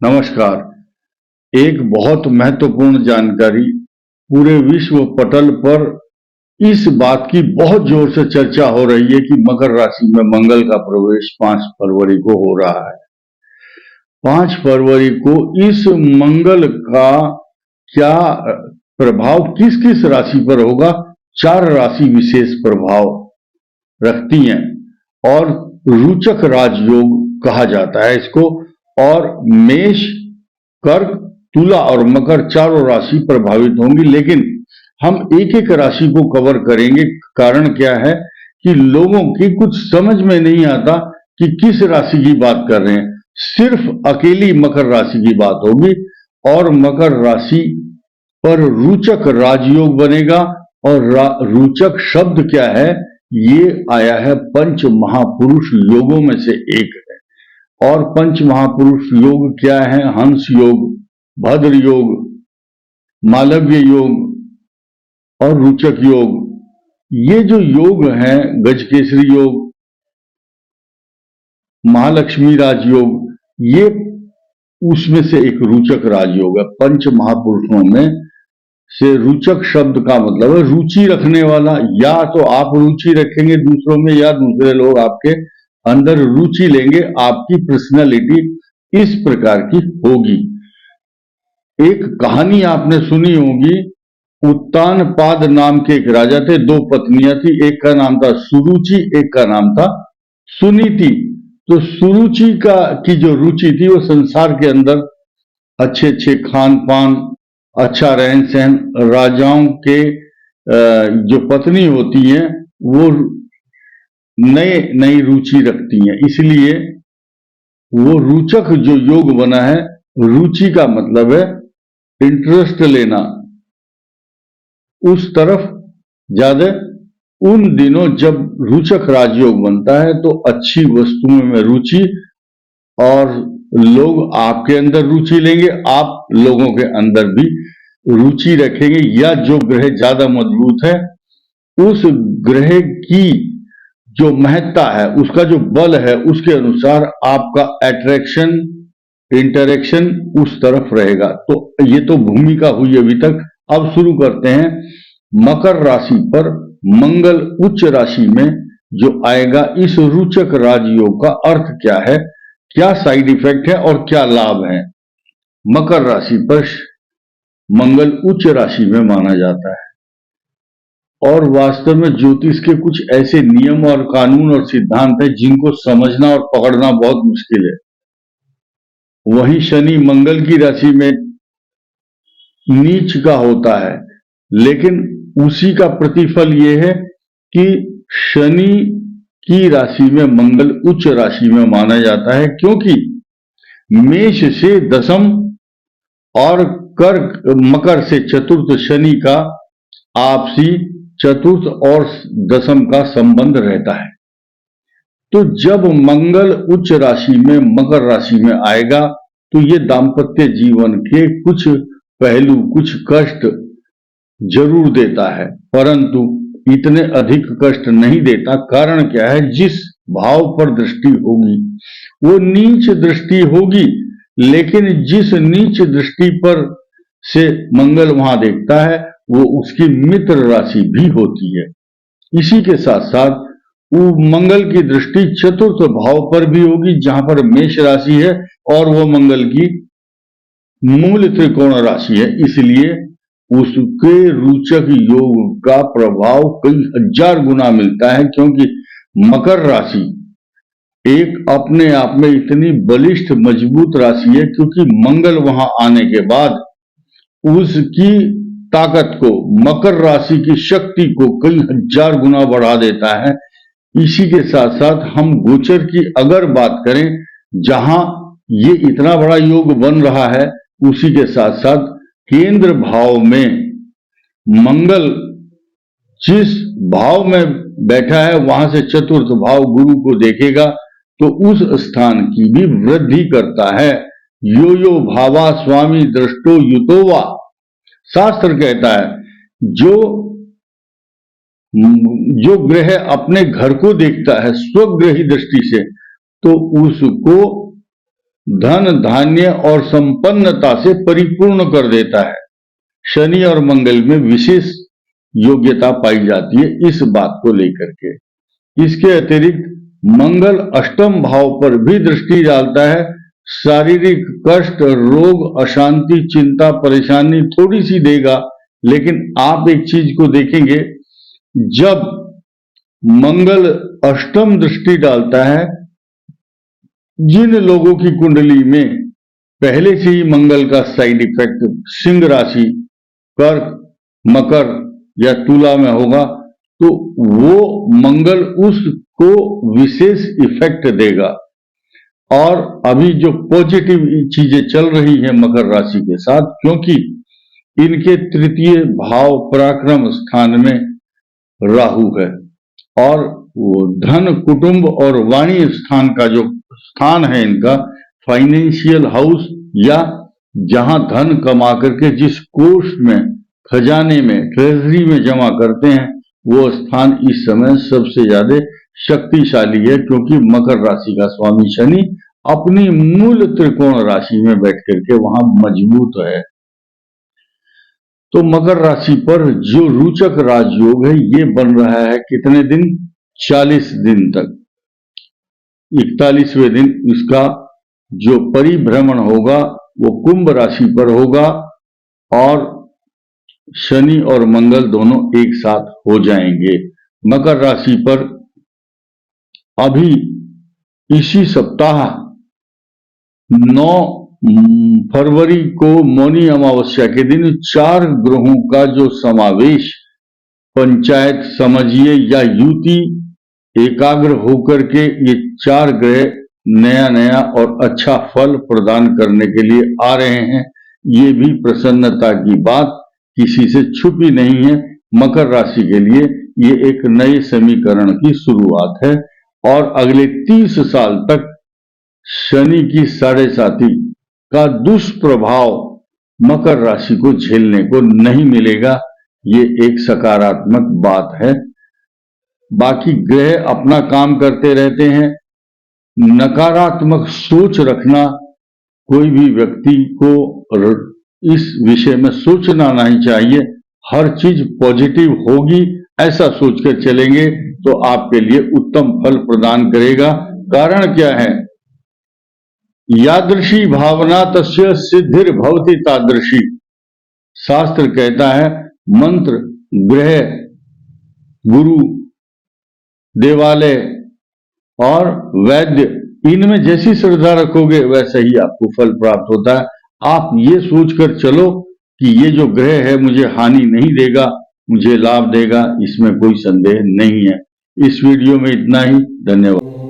नमस्कार। एक बहुत महत्वपूर्ण जानकारी पूरे विश्व पटल पर इस बात की बहुत जोर से चर्चा हो रही है कि मकर राशि में मंगल का प्रवेश 5 फरवरी को हो रहा है। 5 फरवरी को इस मंगल का क्या प्रभाव किस किस राशि पर होगा? 4 राशि विशेष प्रभाव रखती हैं और रोचक राजयोग कहा जाता है इसको। और मेष, कर्क, तुला और मकर चारों राशि प्रभावित होंगी, लेकिन हम एक एक राशि को कवर करेंगे। कारण क्या है कि लोगों की कुछ समझ में नहीं आता कि किस राशि की बात कर रहे हैं। सिर्फ अकेली मकर राशि की बात होगी और मकर राशि पर रोचक राजयोग बनेगा। और रोचक शब्द क्या है? ये आया है पंच महापुरुष योगों में से एक है। और पंच महापुरुष योग क्या है? हंस योग, भद्र योग, मालव्य योग और रोचक योग। ये जो योग हैं, गजकेसरी योग, महालक्ष्मी राजयोग, ये उसमें से एक रोचक राजयोग है। पंच महापुरुषों में से रोचक शब्द का मतलब है रुचि रखने वाला। या तो आप रुचि रखेंगे दूसरों में, या दूसरे लोग आपके अंदर रुचि लेंगे। आपकी पर्सनालिटी इस प्रकार की होगी। एक कहानी आपने सुनी होगी, उत्तानपाद नाम के एक राजा थे, 2 पत्नियां थी। एक का नाम था सुरुचि, एक का नाम था सुनीति। तो सुरुचि की जो रुचि थी वो संसार के अंदर अच्छे अच्छे खान पान, अच्छा रहन सहन। राजाओं के जो पत्नी होती हैं वो नई रुचि रखती हैं, इसलिए वो रोचक जो योग बना है, रुचि का मतलब है इंटरेस्ट लेना उस तरफ ज्यादा। उन दिनों जब रोचक राजयोग बनता है तो अच्छी वस्तुओं में रुचि, और लोग आपके अंदर रुचि लेंगे, आप लोगों के अंदर भी रुचि रखेंगे। या जो ग्रह ज्यादा मजबूत है उस ग्रह की जो महत्ता है, उसका जो बल है, उसके अनुसार आपका अट्रैक्शन, इंटरेक्शन उस तरफ रहेगा। तो ये तो भूमिका हुई अभी तक। अब शुरू करते हैं मकर राशि पर मंगल उच्च राशि में जो आएगा, इस रोचक राजयोग का अर्थ क्या है, क्या साइड इफेक्ट है और क्या लाभ है। मकर राशि पर मंगल उच्च राशि में माना जाता है और वास्तव में ज्योतिष के कुछ ऐसे नियम और कानून और सिद्धांत हैं जिनको समझना और पकड़ना बहुत मुश्किल है। वहीं शनि मंगल की राशि में नीच का होता है, लेकिन उसी का प्रतिफल यह है कि शनि की राशि में मंगल उच्च राशि में माना जाता है, क्योंकि मेष से दशम और कर्क मकर से चतुर्थ शनि का आपसी चतुर्थ और दशम का संबंध रहता है। तो जब मंगल उच्च राशि में मकर राशि में आएगा तो ये दाम्पत्य जीवन के कुछ पहलू, कुछ कष्ट जरूर देता है, परंतु इतने अधिक कष्ट नहीं देता। कारण क्या है? जिस भाव पर दृष्टि होगी वो नीच दृष्टि होगी, लेकिन जिस नीच दृष्टि पर से मंगल वहां देखता है वो उसकी मित्र राशि भी होती है। इसी के साथ साथ वो मंगल की दृष्टि चतुर्थ भाव पर भी होगी, जहां पर मेष राशि है और वो मंगल की मूल त्रिकोण राशि है। इसलिए उसके रोचक योग का प्रभाव कई हजार गुना मिलता है, क्योंकि मकर राशि एक अपने आप में इतनी बलिष्ठ मजबूत राशि है, क्योंकि मंगल वहां आने के बाद उसकी ताकत को, मकर राशि की शक्ति को कई हजार गुना बढ़ा देता है। इसी के साथ साथ हम गोचर की अगर बात करें, जहां ये इतना बड़ा योग बन रहा है, उसी के साथ साथ केंद्र भाव में मंगल जिस भाव में बैठा है वहां से चतुर्थ भाव गुरु को देखेगा तो उस स्थान की भी वृद्धि करता है। यो यो भावा स्वामी दृष्टो युतोवा, शास्त्र कहता है जो ग्रह अपने घर को देखता है स्वग्रही दृष्टि से, तो उसको धन धान्य और संपन्नता से परिपूर्ण कर देता है। शनि और मंगल में विशेष योग्यता पाई जाती है इस बात को लेकर के। इसके अतिरिक्त मंगल अष्टम भाव पर भी दृष्टि डालता है। शारीरिक कष्ट, रोग, अशांति, चिंता, परेशानी थोड़ी सी देगा, लेकिन आप एक चीज को देखेंगे, जब मंगल अष्टम दृष्टि डालता है, जिन लोगों की कुंडली में पहले से ही मंगल का साइड इफेक्ट सिंह राशि, कर्क, मकर या तुला में होगा, तो वो मंगल उसको विशेष इफेक्ट देगा। और अभी जो पॉजिटिव चीजें चल रही है मकर राशि के साथ, क्योंकि इनके तृतीय भाव पराक्रम स्थान में राहु है, और वो धन, कुटुंब और वाणी स्थान का जो स्थान है इनका, फाइनेंशियल हाउस, या जहां धन कमा करके जिस कोष में, खजाने में, ट्रेजरी में जमा करते हैं, वो स्थान इस समय सबसे ज्यादा शक्तिशाली है, क्योंकि मकर राशि का स्वामी शनि अपनी मूल त्रिकोण राशि में बैठ करके वहां मजबूत है। तो मकर राशि पर जो रोचक राजयोग है ये बन रहा है कितने दिन? 40 दिन तक। 41वें दिन इसका जो परिभ्रमण होगा वो कुंभ राशि पर होगा, और शनि और मंगल दोनों एक साथ हो जाएंगे। मकर राशि पर अभी इसी सप्ताह 9 फरवरी को मौनी अमावस्या के दिन 4 ग्रहों का जो समावेश, पंचायत समझिए या युति, एकाग्र होकर के ये 4 ग्रह नया नया और अच्छा फल प्रदान करने के लिए आ रहे हैं, ये भी प्रसन्नता की बात किसी से छुपी नहीं है। मकर राशि के लिए ये एक नए समीकरण की शुरुआत है, और अगले 30 साल तक शनि की 7.5 का दुष्प्रभाव मकर राशि को झेलने को नहीं मिलेगा। ये एक सकारात्मक बात है। बाकी ग्रह अपना काम करते रहते हैं। नकारात्मक सोच रखना, कोई भी व्यक्ति को इस विषय में सोचना नहीं चाहिए। हर चीज पॉजिटिव होगी ऐसा सोचकर चलेंगे तो आपके लिए उत्तम फल प्रदान करेगा। कारण क्या है? यादृशी भावना तस्य सिद्धिर भवति तादृशी। शास्त्र कहता है मंत्र, ग्रह, गुरु, देवालय और वैद्य, इनमें जैसी श्रद्धा रखोगे वैसा ही आपको फल प्राप्त होता है। आप ये सोचकर चलो कि ये जो ग्रह है मुझे हानि नहीं देगा, मुझे लाभ देगा, इसमें कोई संदेह नहीं है। इस वीडियो में इतना ही। धन्यवाद।